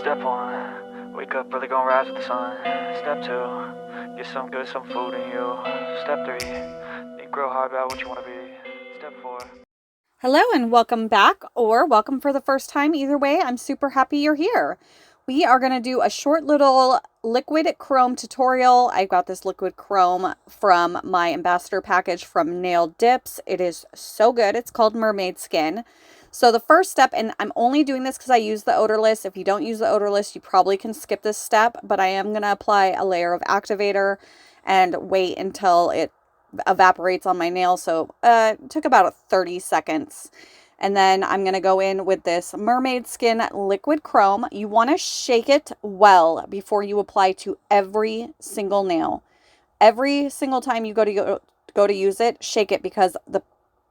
Step 1, wake up early, gonna rise with the sun. Step 2, get some food in you. Step 3, think real hard about what you want to be. Step 4. Hello and welcome back, or welcome for the first time. Either way, I'm super happy you're here. We are going to do a short little liquid chrome tutorial. I got this liquid chrome from my ambassador package from Nail Dips. It is so good. It's called Mermaid Skin. So the first step, and I'm only doing this because I use the odorless. If you don't use the odorless, you probably can skip this step, but I am going to apply a layer of activator and wait until it evaporates on my nail. So it took about 30 seconds. And then I'm going to go in with this Mermaid Skin liquid chrome. You want to shake it well before you apply to every single nail. Every single time you go to use it, shake it, because the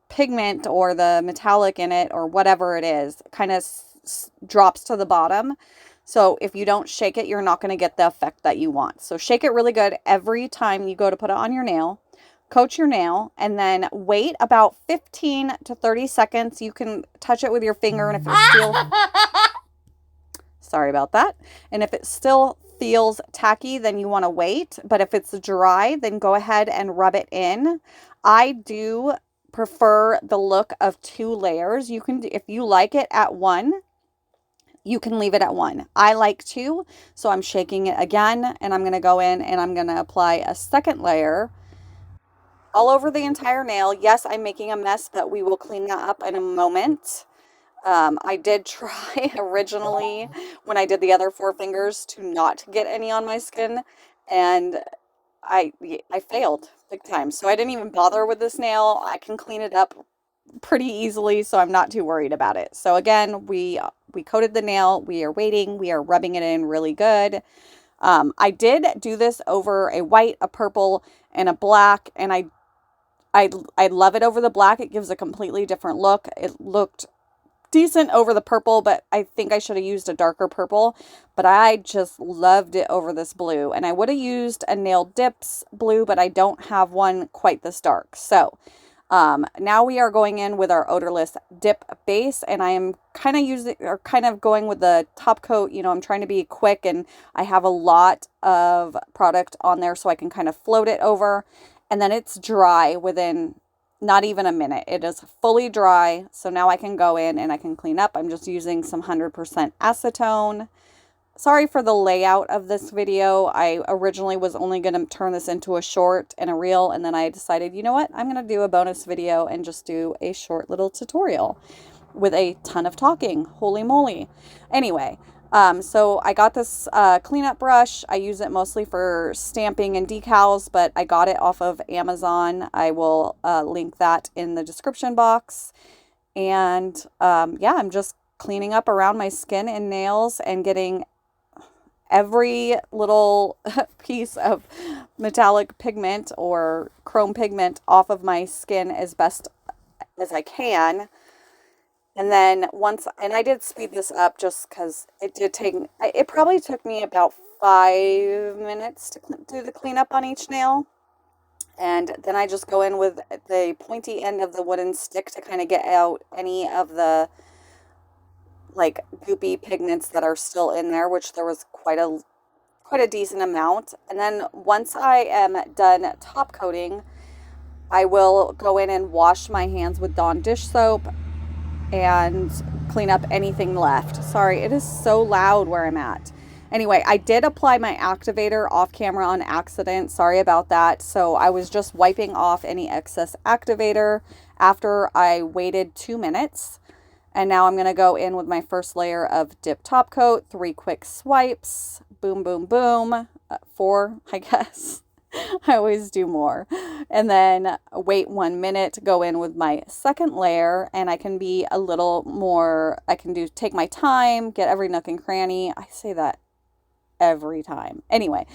pigment or the metallic in it or whatever it is kind of drops to the bottom. So if you don't shake it, you're not going to get the effect that you want. So shake it really good every time you go to put it on your nail. Coat your nail and then wait about 15 to 30 seconds. You can touch it with your finger, and if it's still sorry about that. And if it still feels tacky, then you want to wait. But if it's dry, then go ahead and rub it in. I do prefer the look of 2 layers. You can, if you like it at 1, you can leave it at 1. I like 2, so I'm shaking it again, and I'm going to go in and I'm going to apply a second layer all over the entire nail. Yes, I'm making a mess, but we will clean that up in a moment. I did try originally when I did the other 4 fingers to not get any on my skin, and I failed big time. So I didn't even bother with this nail. I can clean it up pretty easily, so I'm not too worried about it. So again, we coated the nail. We are waiting. We are rubbing it in really good. I did do this over a white, a purple, and a black, and I love it over the black. It gives a completely different look. It looked decent over the purple, but I think I should have used a darker purple, but I just loved it over this blue. And I would have used a Nail Dips blue, but I don't have one quite this dark. So now we are going in with our odorless dip base, and I am kind of going with the top coat. You know, I'm trying to be quick, and I have a lot of product on there so I can kind of float it over, and then it's dry within not even a minute. It is fully dry. So now I can go in and I can clean up. I'm just using some 100% acetone. Sorry for the layout of this video. I originally was only going to turn this into a short and a reel, and then I decided, you know what, I'm going to do a bonus video and just do a short little tutorial with a ton of talking. Holy moly. Anyway, so I got this cleanup brush. I use it mostly for stamping and decals, but I got it off of Amazon. I will link that in the description box. And yeah, I'm just cleaning up around my skin and nails and getting every little piece of metallic pigment or chrome pigment off of my skin as best as I can. And then and I did speed this up just because it probably took me about 5 minutes to do the cleanup on each nail. And then I just go in with the pointy end of the wooden stick to kind of get out any of the like goopy pigments that are still in there, which there was quite a decent amount. And then once I am done top coating, I will go in and wash my hands with Dawn dish soap and clean up anything left. Sorry, it is so loud where I'm at. Anyway, I did apply my activator off camera on accident. Sorry about that. So I was just wiping off any excess activator after I waited 2 minutes. And now I'm going to go in with my first layer of dip top coat, 3 quick swipes, boom, boom, boom, 4, I guess. I always do more. And then wait 1 minute, go in with my second layer, and I can be a little more, take my time, get every nook and cranny. I say that every time. Anyway,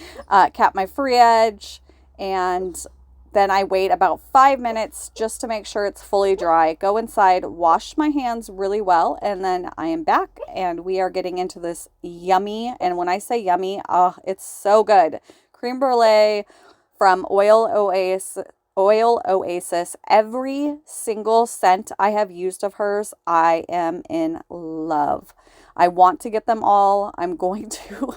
cap my free edge, and then I wait about 5 minutes just to make sure it's fully dry. Go inside, wash my hands really well, and then I am back, and we are getting into this yummy, and when I say yummy, oh, it's so good, creme brulee from Oil Oasis. Every single scent I have used of hers, I am in love. I want to get them all. I'm going to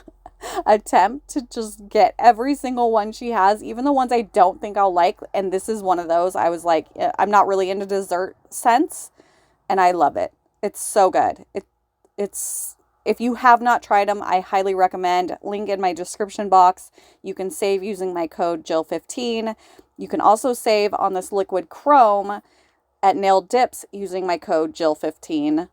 attempt to just get every single one she has, even the ones I don't think I'll like. And this is one of those. I was like, I'm not really into dessert scents, and I love it. It's so good. It's if you have not tried them, I highly recommend. Link in my description box. You can save using my code Jill15. You can also save on this liquid chrome at Nail Dips using my code Jill15.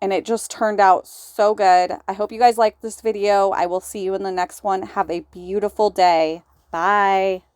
And it just turned out so good. I hope you guys liked this video. I will see you in the next one. Have a beautiful day. Bye.